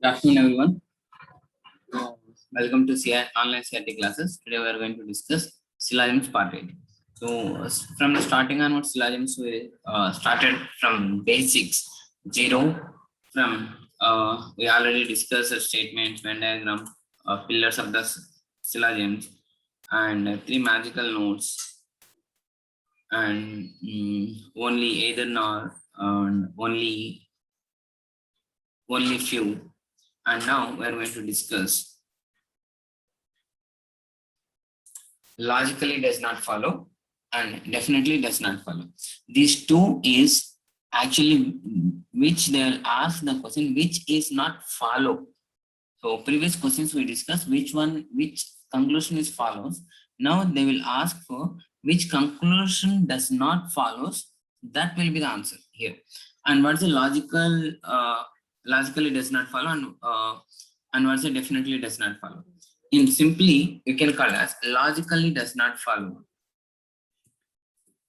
Good afternoon, everyone. Welcome to CI online CRT classes. Today we are going to discuss syllogisms part 8. From the starting onwards, syllogisms we started from basics, zero. We already discussed the statements, Venn diagram, pillars of the syllogisms, and three magical notes, and only either nor, and only few. And now we are going to discuss logically does not follow and definitely does not follow. These two is actually which they will ask the question which is not follow. So previous questions we discussed which conclusion is follows. Now they will ask for which conclusion does not follows. That will be the answer here. And what's the logically does not follow, and what's the definitely does not follow. In simply, you can call as logically does not follow.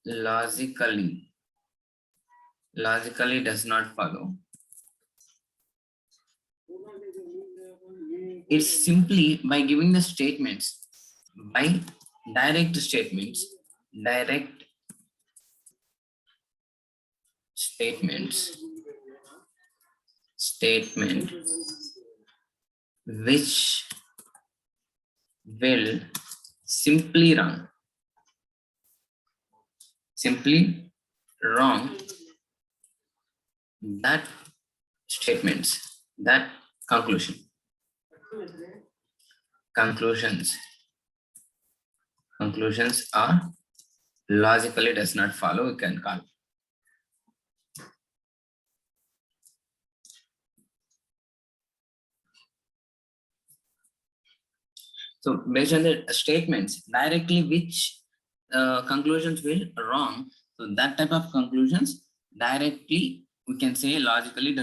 Logically does not follow. It's simply by giving the statements, by direct statements, which will simply wrong that statements, that conclusions are logically does not follow, we can call. So based on the statements directly which conclusions will wrong, so that type of conclusions directly we can say logically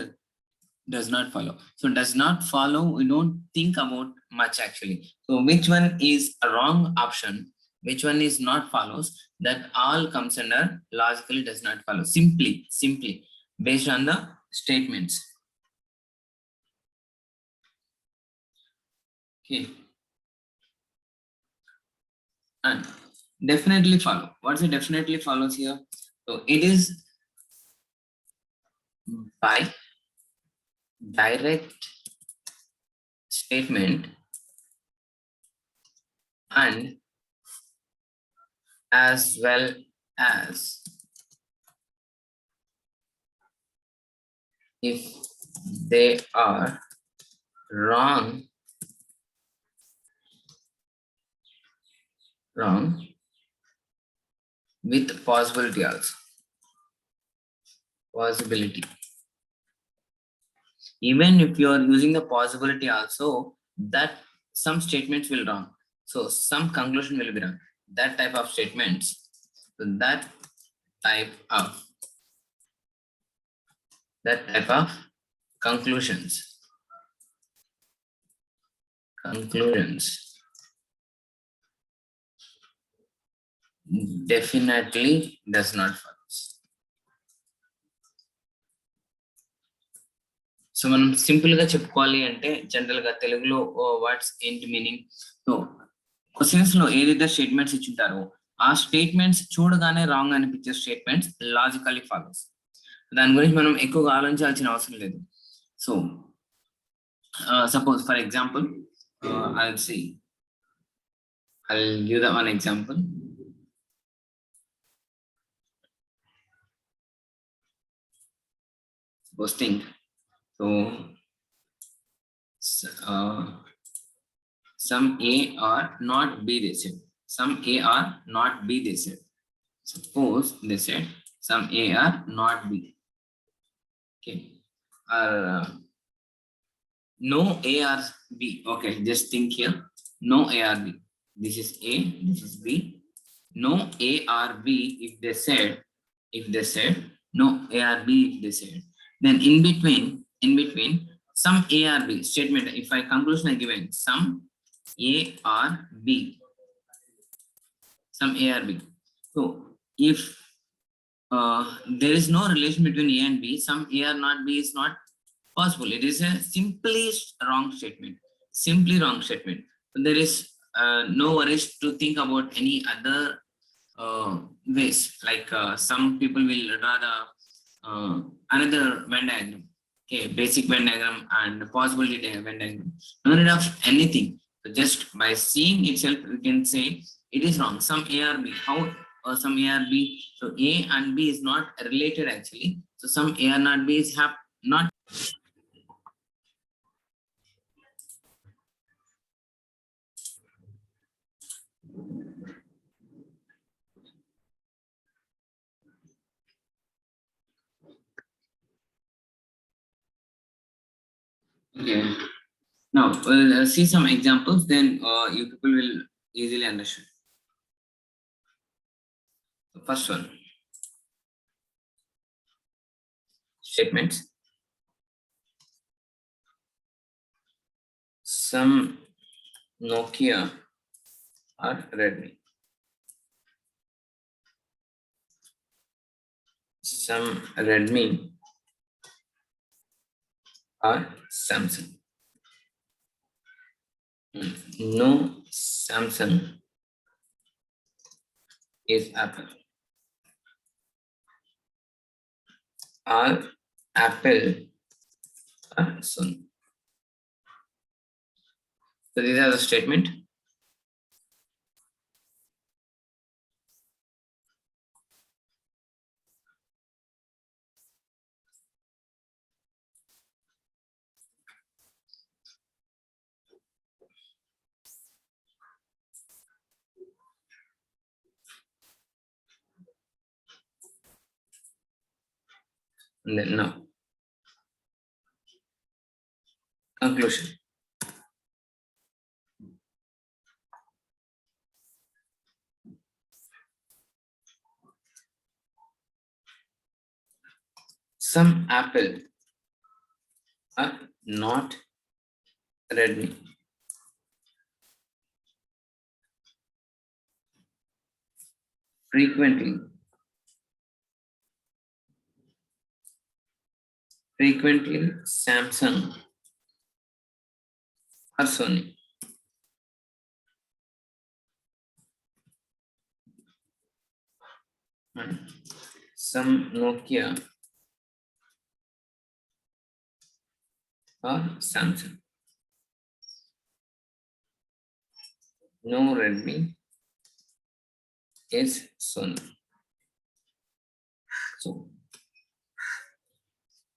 does not follow. So does not follow, we don't think about much actually. So which one is a wrong option, which one is not follows, that all comes under logically does not follow, simply based on the statements. Okay. And definitely follow. What's it definitely follows here? So it is by direct statement and as well as if they are wrong with possibility also. Possibility. Even if you are using the possibility also, that some statements will wrong. So some conclusion will be wrong. That type of statements, so that type of conclusions definitely does not follow. So మనం simple గా చెప్పుకోవాలి అంటే general గా తెలుగులో words ఏంటి meaning. So questions లో ఏదైతే statements ఇచ్చింటారో ఆ స్టేట్మెంట్స్ చూడగానే రాంగ్ అనిపించే స్టేట్మెంట్స్ లాజికల్లీ ఫాలోస్. దాని గురించి మనం ఎక్కువగా ఆలోచించాల్సిన అవసరం లేదు. So suppose for example I'll give that one example. Suppose think. So some A or not B they said. Some A or not B they said. Suppose they said some A or not B. Okay. Or no A or B. Okay, just think here. No A or B. This is A, this is B. No A or B if they said no A or B if they said. Then in between some A or B statement, if I conclusion I given some A or B, some A or B. So if there is no relation between A and B, some A or not B is not possible. It is a simply wrong statement. Simply wrong statement. There is no worries to think about any other ways. Like some people will rather another Venn diagram. Okay, basic Venn diagram and possibility Venn diagram. No need of anything. So just by seeing itself, we can say it is wrong. Some A or B. How some A or B? So A and B is not related actually. So some A or not B is have not. Okay. Now we'll see some examples. Then you people will easily understand. The first one. Statements. Some Nokia or Redmi. Some Redmi or Samsung. No Samsung is Apple. Or Apple or Sony. So these are the statement. And then now conclusion. Some Apple are not Redmi. Frequently Samsung or Sony. And some Nokia or Samsung. No Redmi is Sony. So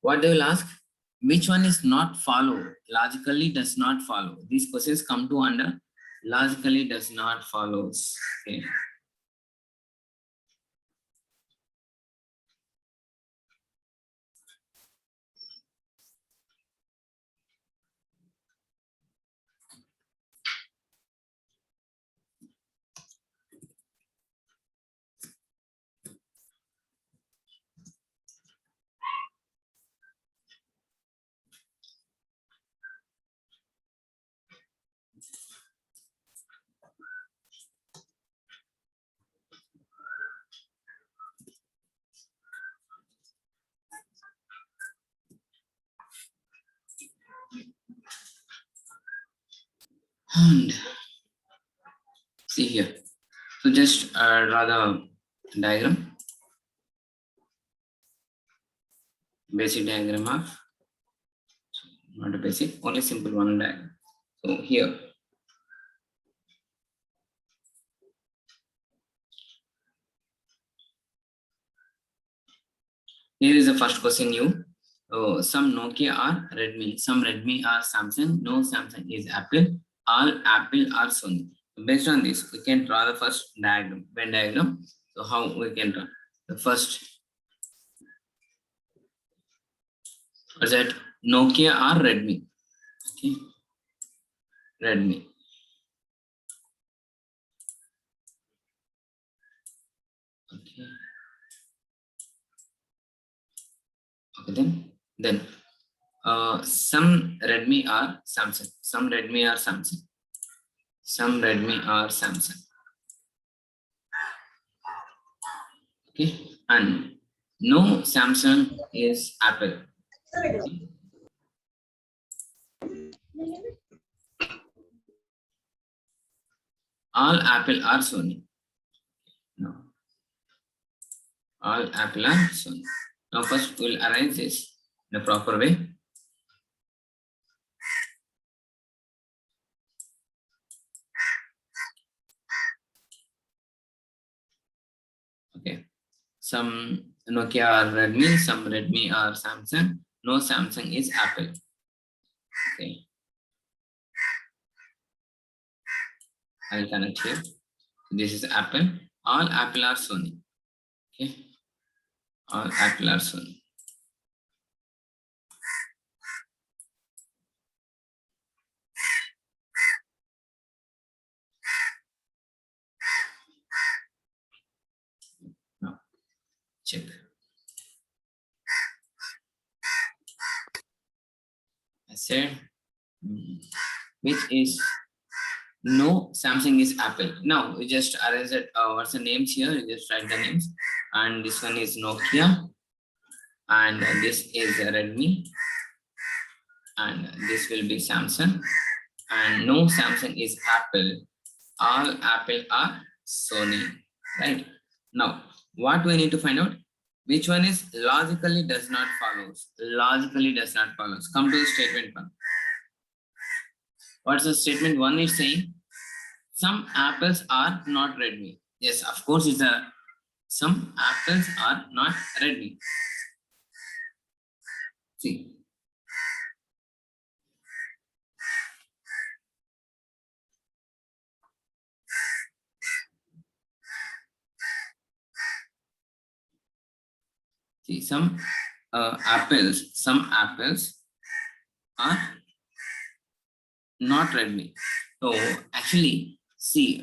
what they will ask? Which one is not follow? Logically does not follow. These questions come to under logically does not follows. Okay. And see here. So just draw the diagram, basic diagram of, not a basic, only simple one diagram. So here, here is the first question you. Some Nokia or Redmi, some Redmi or Samsung, no Samsung is Apple, all Apple or Sony. Based on this, we can draw the first diagram, Venn diagram. So how we can draw the first? Was that Nokia or Redmi? Okay, Redmi. Okay. Okay, then some Redmi or Samsung, some Redmi or Samsung, some Redmi or Samsung. Okay, and no Samsung is Apple. All apple are Sony. No. All apple are Sony. Now first we'll arrange this in a proper way. Okay. Some Nokia or Redmi, some Redmi or Samsung. No Samsung is Apple. Okay. I'll connect here. This is Apple. All Apple are Sony. Okay. All Apple are Sony. Now check. I said which is no Samsung is Apple. Now we just arrange it. What's the names here? You just write the names. And this one is Nokia. And this is Redmi. And this will be Samsung. And no Samsung is Apple. All Apple are Sony. Right? Now, what we need to find out? Which one is logically does not follows? Logically does not follows. Come to the statement one. What's the statement one is saying? Some apples are not Redmi. Yes, of course, it's a some apples are not Redmi. See. See, some apples are not Redmi. So actually, see,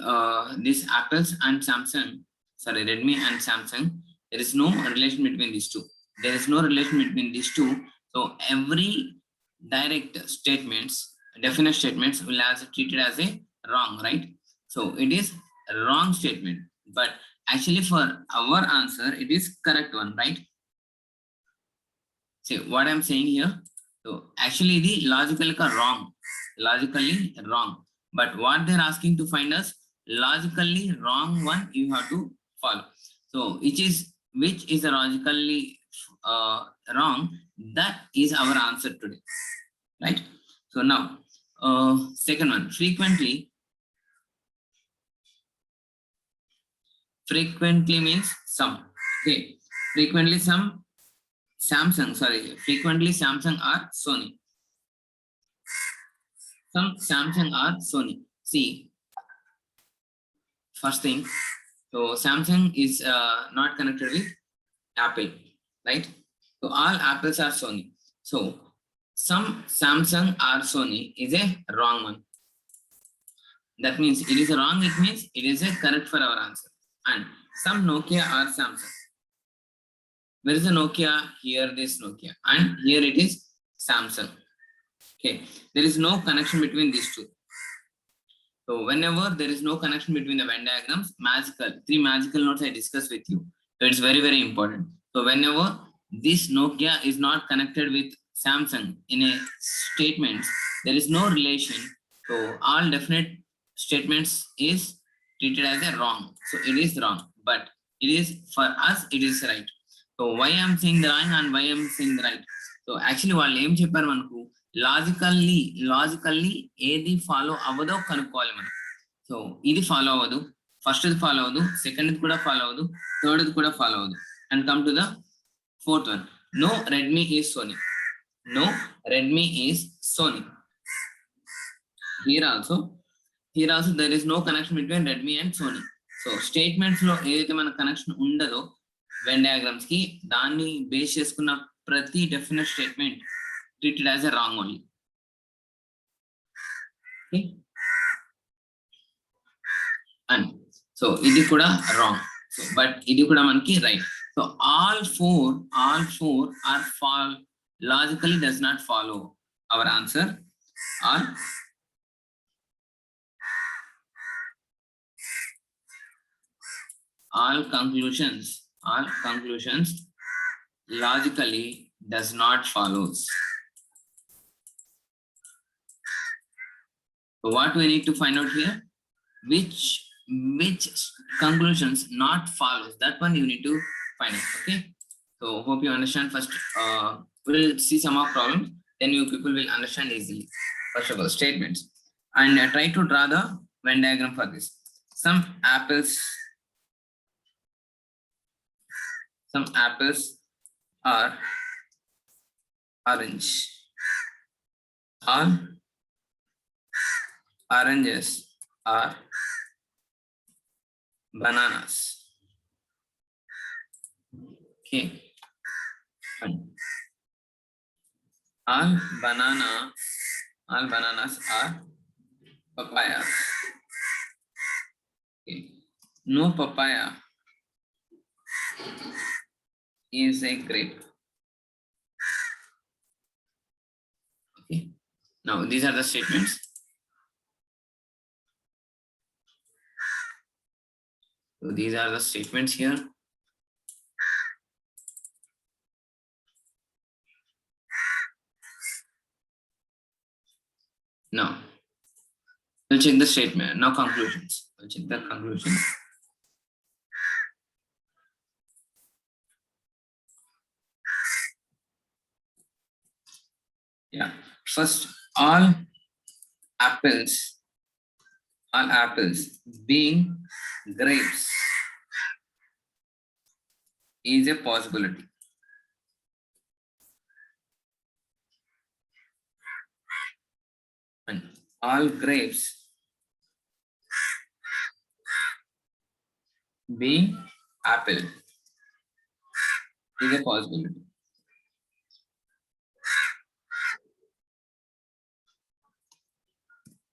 these apples and Samsung, sorry, Redmi and Samsung, there is no relation between these two. There is no relation between these two. So every direct statements, definite statements will be treated as a wrong, right? So it is a wrong statement, but actually for our answer, it is correct one, right? See what I'm saying here. So actually the logically wrong, but what they're asking to find us logically wrong one you have to follow. So which is the logically wrong, that is our answer today, right? So now second one, frequently means some. Okay, frequently some Samsung, sorry, frequently Samsung or Sony. Some Samsung or Sony. See, first thing, so Samsung is not connected with Apple, right? So all apples are Sony. So some Samsung or Sony is a wrong one. That means it is wrong, it means it is a correct for our answer. And some Nokia or Samsung. Where is the Nokia? Here this Nokia. And here it is Samsung. Okay. There is no connection between these two. So whenever there is no connection between the Venn diagrams, three magical notes I discussed with you. So it's very, very important. So whenever this Nokia is not connected with Samsung in a statement, there is no relation. So all definite statements is treated as a wrong. So it is wrong, but it is for us, it is right. So why I am saying the wrong and why I am saying the right? So actually వాళ్ళు ఏం చెప్పారు మనకు logically ఏది follow అవ్వదో కనుక్కోవాలి మనం. So ఇది follow అవ్వదు, first ఇది ఫాలో అవ్వదు, సెకండ్ ఇది కూడా ఫాలో అవ్వదు, థర్డ్ ఇది కూడా ఫాలో అవ్వదు. And come to the fourth one, no Redmi is Sony. No Redmi is Sony. Here also there is no connection between Redmi and Sony. So statements లో ఏదైతే మన కనెక్షన్ ఉండదో వెన్ డయాగ్రామ్స్ కి, దాన్ని base చేసుకున్న ప్రతి definite statement treated as a wrong only. And so ఇది కూడా రాంగ్, సో బట్ ఇది కూడా మనకి right. So all four are false. Logically does not follow. Our answer are all conclusions logically does not follows. So what we need to find out here, which conclusions not follows, that one you need to find out. Okay, so hope you understand. First we'll see some of problems, then you people will understand easily. First of all, statements, and try to draw the Venn diagram for this. Some apples are orange. All oranges are bananas. Okay. Fine. All bananas are papayas. Okay. No papaya is a grape. Okay. Now these are the statements. So these are the statements here. Now we'll check the statement. Now conclusions. We'll check the conclusions. Yeah. First, all apples being grapes is a possibility. And all grapes being apple is a possibility.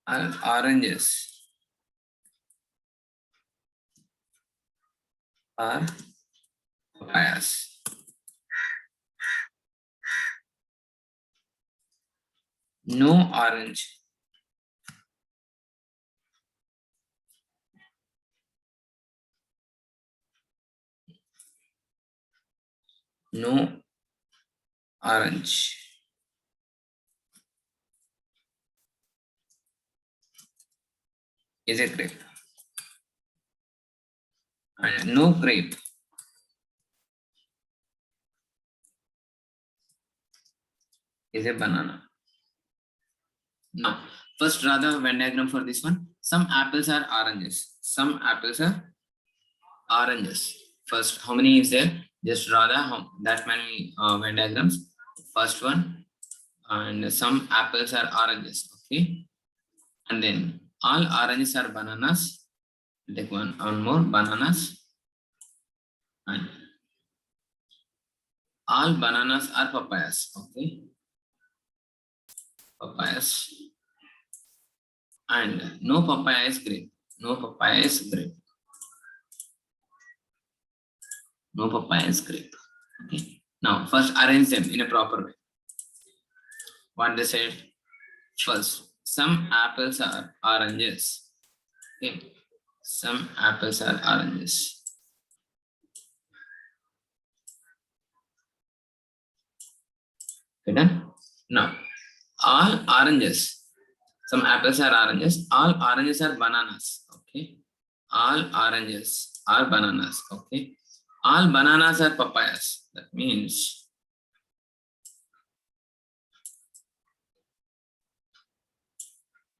All oranges are papayas. No orange is a grape. And no grape is a banana. Now, first draw the Venn diagram for this one. Some apples are oranges. Some apples are oranges. First, how many is there? Just draw that many Venn diagrams. First one, and some apples are oranges. Okay, and then all oranges are bananas. Take one more bananas, and all bananas are papayas. Okay, papayas, and no papaya is grape. No papaya is grape. No papaya is grape. Okay. Now first arrange them in a proper way. What they said first. Some apples are oranges. Okay. Some apples are oranges. Okay, done? Now, all oranges. Some apples are oranges. All oranges are bananas. Okay. All oranges are bananas. Okay. All bananas are papayas. That means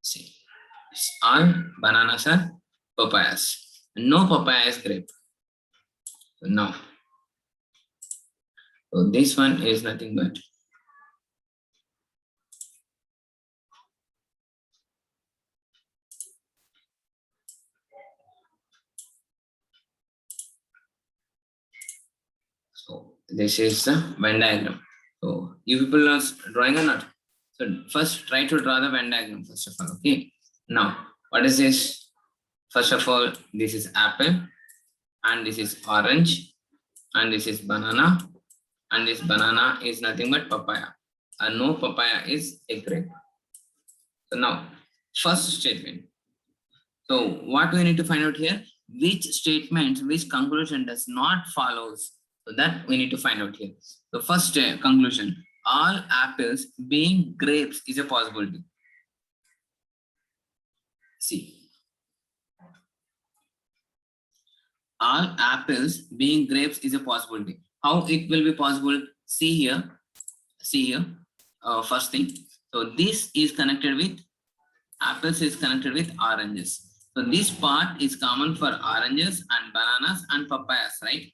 see, all bananas are papayas. No papaya is grape. So now, so this one is nothing but so this is the Venn diagram. So you people are drawing or not? So first try to draw the Venn diagram first of all. Okay. Now what is this? First of all, this is apple, and this is orange, and this is banana, and this banana is nothing but papaya, and no papaya is a grape. So now first statement. So what we need to find out here, which statement, which conclusion does not follows. So that we need to find out here. So first conclusion, all apples being grapes is a possibility. See, all apples being grapes is a possibility. How it will be possible? See here. First thing. So this is connected with apples is connected with oranges. So this part is common for oranges and bananas and papayas, right?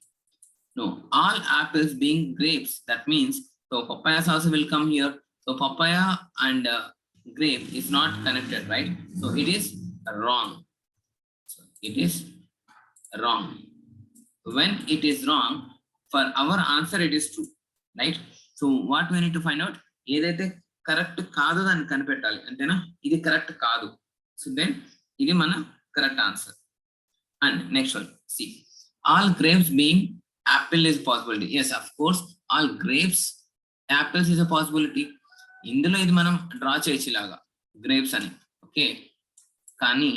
No, all apples being grapes. That means so papayas also will come here. So papaya and grape is not connected, right? So it is wrong. So it is wrong. When it is wrong, for our answer it is true, right? So what we need to find out, ఏదైతే correct కాదు దాన్ని కనిపెట్టాలి అంతేనా, ఇది correct కాదు, so then ఇది మన correct answer. And next one, C all grapes being apple is possibility. Yes of course all grapes apples is a possibility. ఇందులో ఇది మనం డ్రా చేయొచ్చు ఇలాగా గ్రేప్స్ అని, ఓకే. కానీ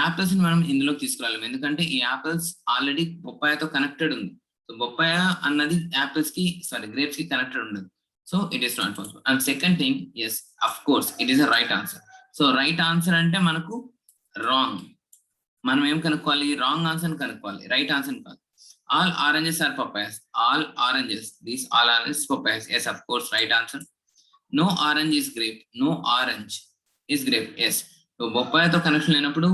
యాపిల్స్ ని మనం ఇందులోకి తీసుకురాలేము, ఎందుకంటే ఈ యాపిల్స్ ఆల్రెడీ బొప్పాయతో కనెక్టెడ్ ఉంది. సో బొప్పాయ అన్నది యాపిల్స్ కి గ్రేప్స్ కి కనెక్టెడ్ ఉండదు. So it is not possible. And second thing, yes of course it is a right answer. So right answer అంటే మనకు రాంగ్. మనం ఏం కనుక్కోవాలి? రాంగ్ ఆన్సర్ కనుక్కోవాలి, రైట్ ఆన్సర్ కాదు. All oranges are papayas. All oranges, these all oranges papayas. Yes of course right answer. No orange is grape. No orange is grape. Yes. So బొప్పాయతో connection లేనప్పుడు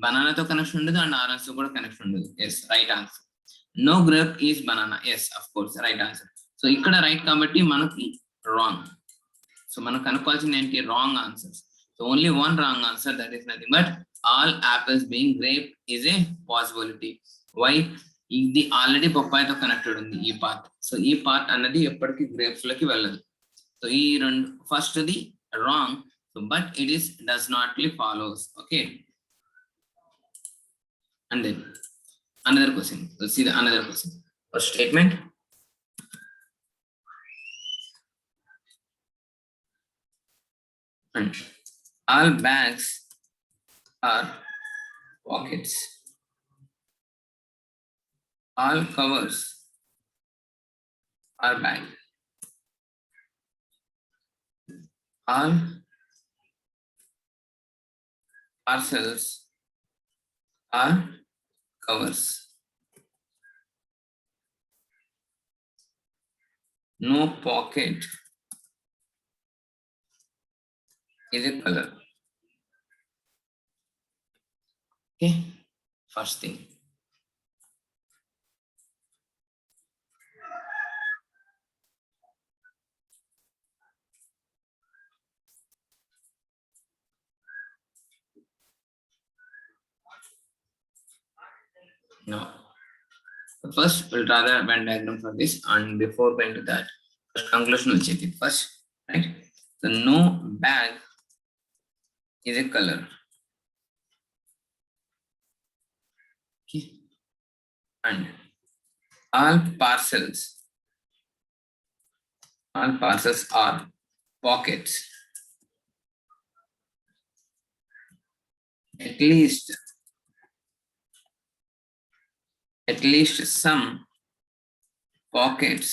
బనానాతో connection ఉండదు and orange తో కూడా connection ఉండదు. Yes right answer. No grape is banana. Yes of course right answer. So ఇక్కడ right కాబట్టి మనకి రాంగ్. సో మనం కనుక్కోవాల్సింది ఏంటి? Wrong answers. So only one wrong answer, that is nothing but all apples being grape is a possibility. Why? ఇది already బొప్పాయితో connected ఉంది ఈ పార్ట్. సో ఈ పార్ట్ అన్నది ఎప్పటికీ గ్రేప్స్ లోకి వెళ్ళదు. సో ఈ రెండు, first the wrong, but it is does naturally follows. Okay. And then another question. Let's see the another question. First statement. And all bags are pockets. All covers are bag. All parcels are covers. No pocket is a color. Okay, first thing. No. First, we'll draw the Venn diagram for this, and before going to that, first conclusion we'll check it first, right? So no bag is a color. Okay. And all parcels are pockets. At least some pockets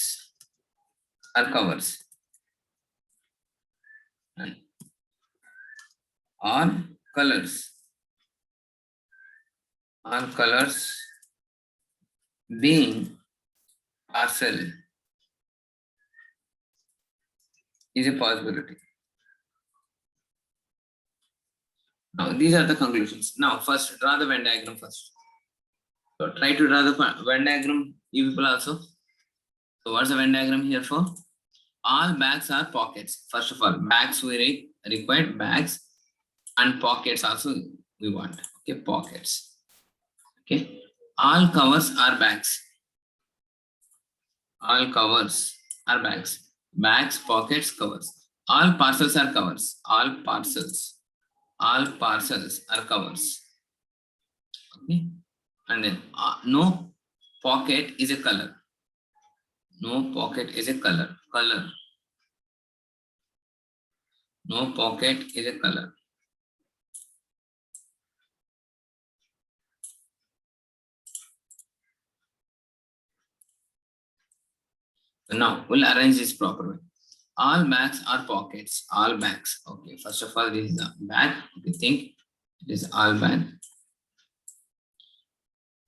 are covers. And all colors being parcel is a possibility. Now these are the conclusions. Now first draw the Venn diagram first. So try to draw the Venn diagram, you people also. So what's the Venn diagram here for? All bags are pockets. First of all, bags we required bags, and pockets also we want. Okay, pockets. Okay. All covers are bags. All covers are bags. Bags, pockets, covers. All parcels are covers. All parcels are covers. Okay. And then no pocket is a color. No pocket is a color. No pocket is a color. So now we'll arrange this properly. All bags are pockets. All bags. Okay. First of all, this is a bag. Okay. Think It is all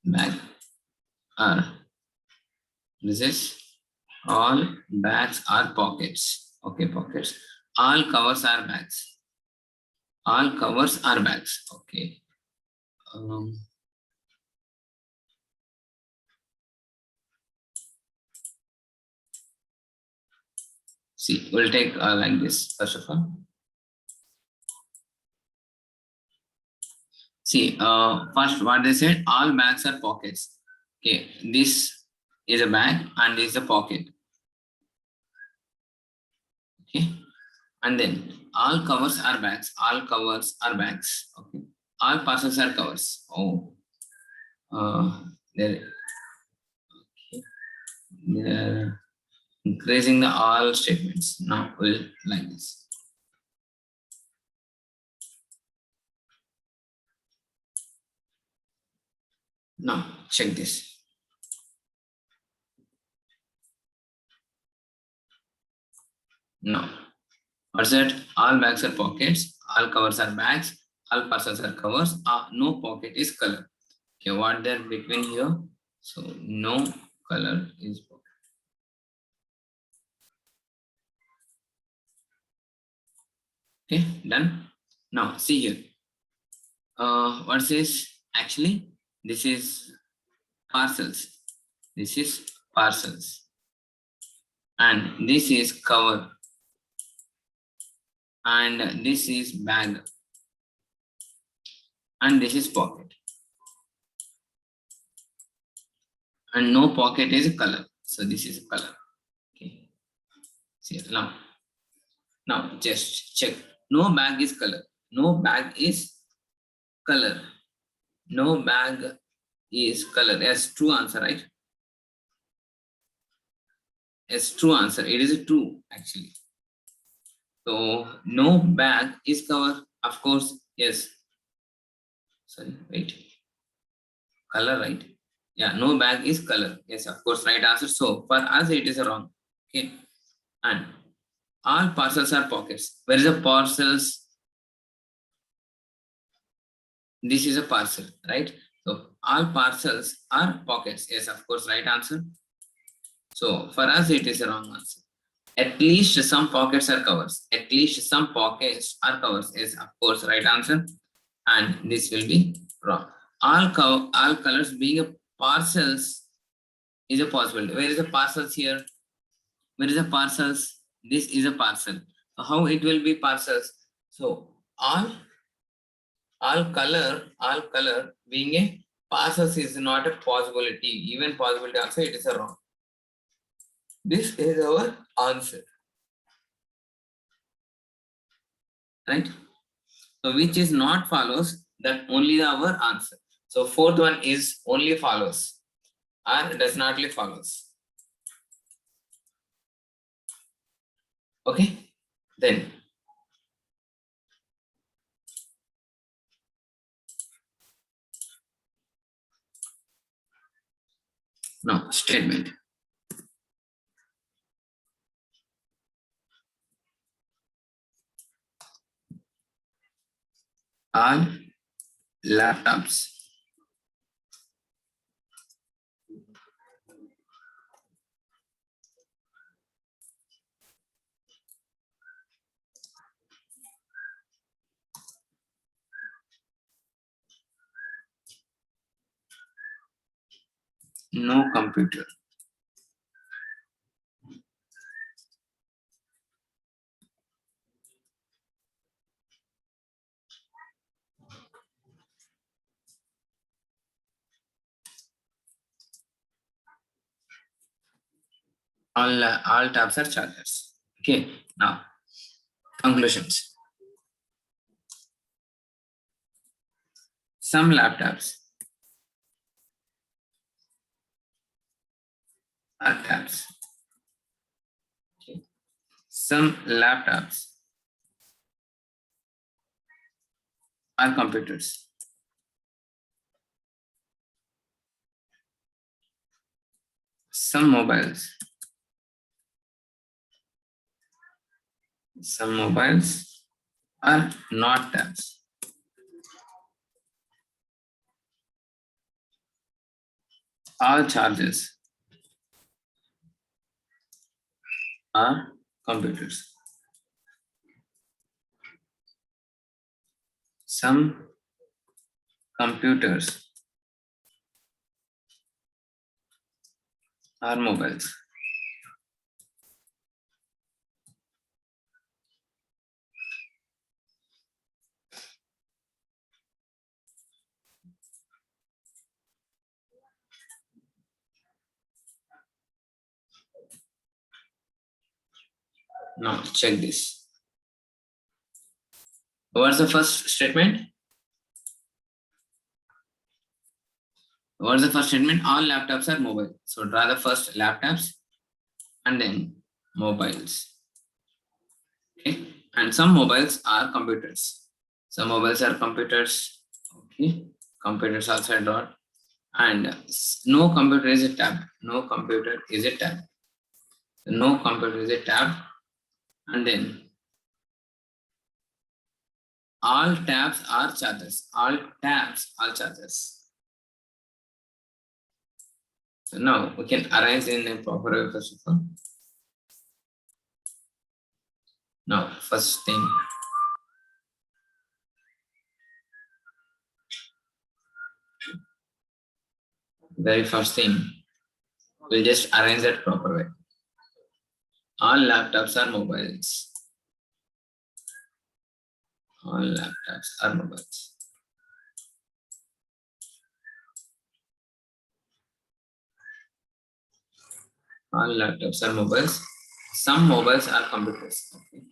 bag are. This is all bags are pockets. Okay, pockets. All covers are bags. All covers are bags. Okay. Um, See, we'll take like this first of all. See, first what they said, all bags are pockets. Okay, this is a bag and this is a pocket. Okay, and then all covers are bags. All covers are bags. Okay, all parcels are covers. Oh, there. Okay, they're increasing the all statements. Now we'll like this. Now check this. Now, what's that? All bags are pockets. All covers are bags. All parcels are covers. No pocket is color. Okay, what there between here? So no color is pocket. Okay, done. Now see here. What says actually? This is parcels. This is parcels. And this is cover. And this is bag. And this is pocket. And no pocket is color. So this is color. Okay. See now. Now just check. No bag is color. No bag is color. No bag is color. Yes, true answer, right? Yes, true answer. It is a true actually. So no bag is cover. Of course, yes. Sorry, wait. Color, right? Yeah, no bag is color. Yes, of course, right answer. So for us, it is wrong. Okay. And all parcels are pockets. Where is the parcels? This is a parcel, right? So all parcels are pockets. Yes, of course, right answer. So for us, it is a wrong answer. At least some pockets are covers. At least some pockets are covers. Yes, of course, right answer. And this will be wrong. All colors being a parcels is a possibility. Where is the parcels here? Where is the parcels? This is a parcel. So how it will be parcels? So all color being a parcels is not a possibility. Even possibility also it is a wrong. This is our answer. Right? So which is not follows, that only our answer. So fourth one is only follows or does not follows. Okay, then no statement. All laptops no computer. All tabs are chargers. Okay, now conclusions. Some laptops are tabs. Okay. Some laptops are computers. Some mobiles are not tabs. All chargers are computers. Some computers are mobiles. Now check this. What's the first statement? What's the first statement? All laptops are mobile. So draw the first laptops and then mobiles. Okay. And some mobiles are computers. Some mobiles are computers. Okay. Computers also I draw. And no computer is a tab. No computer is a tab. No computer is a tab. And then all tabs are chargers. All tabs are chargers. So now we can arrange in a proper way first of all. Now, first thing. Very first thing. We'll just arrange that proper way. All laptops are mobiles. All laptops are mobiles. All laptops are mobiles. Some mobiles are computers. Okay.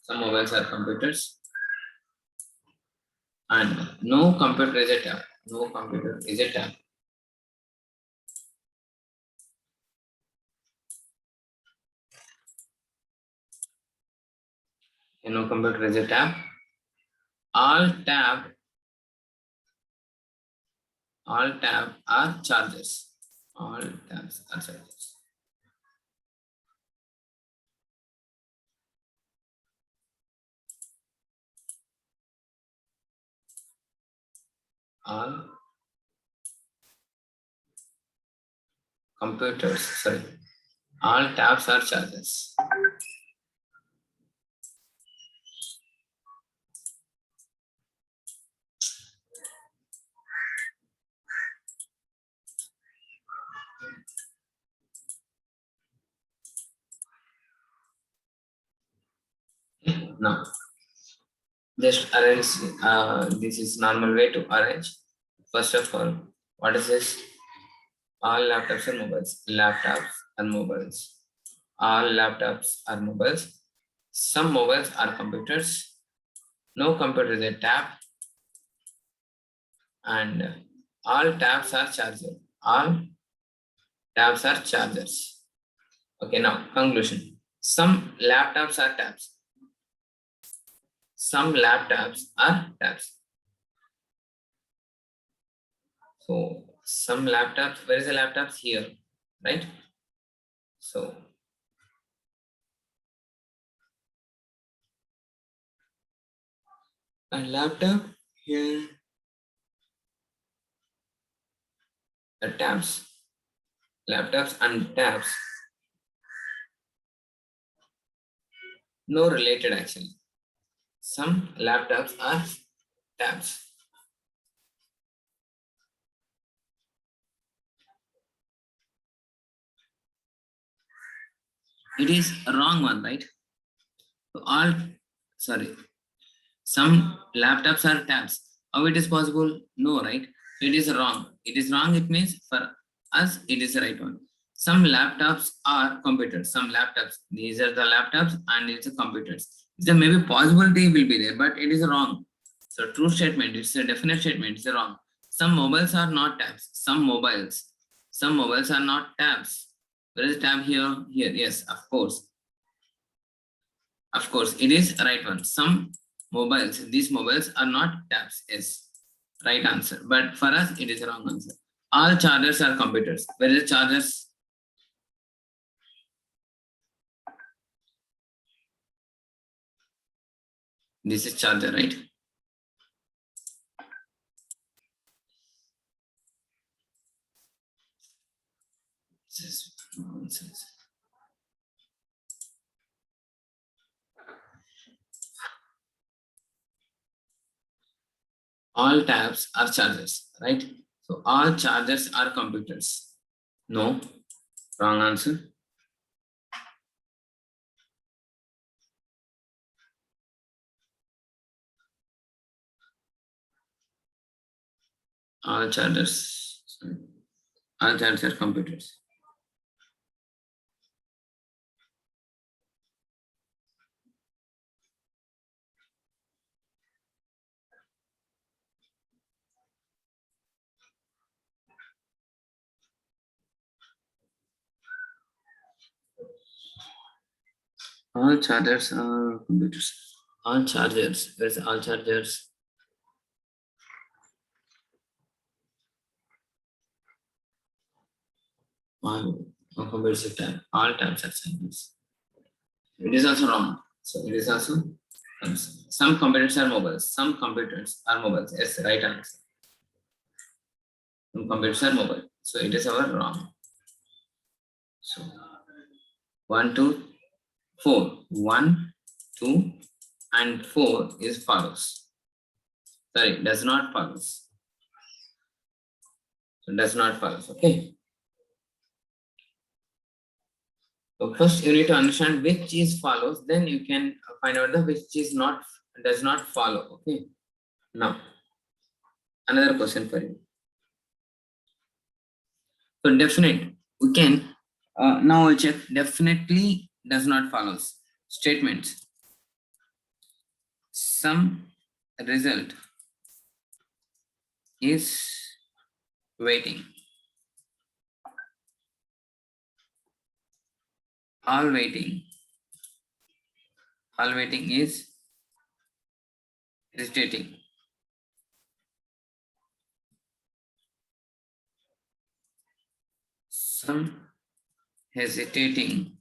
Some mobiles are computers. And no computer is a tab. No computer is a tab. No computer is a tab. All tab are chargers. All tabs are chargers. All computers, sorry. All tabs are chargers. Now, just arrange. This is normal way to arrange. First of all, what is this? All laptops are mobiles. Laptops are mobiles. All laptops are mobiles. Some mobiles are computers. No computer is a tab. And all tabs are chargers. All tabs are chargers. Okay, now conclusion. Some laptops are tabs. Some laptops are tabs. So some laptops, where is the laptops? Here, right? So a laptop here, the tabs, laptops and tabs, no related actually. Some laptops are tabs. It is a wrong one, right? So all, sorry, some laptops are tabs. How it is possible? No, right? So it is wrong. It is wrong. It means for us, it is the right one. Some laptops are computers. Some laptops, these are the laptops and it's a computers. There may be possibility will be there, but it is wrong. So true statement, it's a definite statement, it's wrong. Some mobiles are not tabs. Some mobiles are not tabs. There is a tab here, here. Yes, of course. Of course, it is right one. Some mobiles, these mobiles are not tabs. Yes, right answer. But for us, it is a wrong answer. All chargers are computers. Where is the chargers? This is charger, right? All tabs are chargers, right? So all chargers are computers. No, wrong answer. All chargers, sorry. All chargers are computers. All chargers are computers. All chargers. Where's all chargers? All computers are tab. All tabs are chargers. It is also wrong. So it is also false. Some computers are mobiles. Some computers are mobiles. Yes, right answer. Some computers are mobile. So it is our wrong. So 1, 2, 4. 1, 2, and 4 is follows. Sorry, does not follows. So does not follows. Okay. So first you need to understand which is follows, then you can find out the which is not does not follow. Okay. Now another question for you. So definite we can now we'll check definitely does not follows statements. Some result is waiting. All waiting. All waiting is hesitating. Some hesitating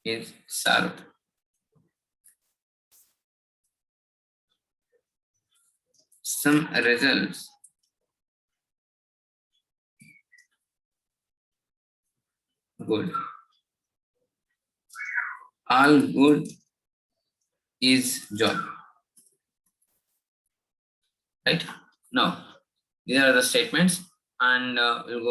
is served. Some results good. All good is job. Right? Now, these are the statements, and we'll go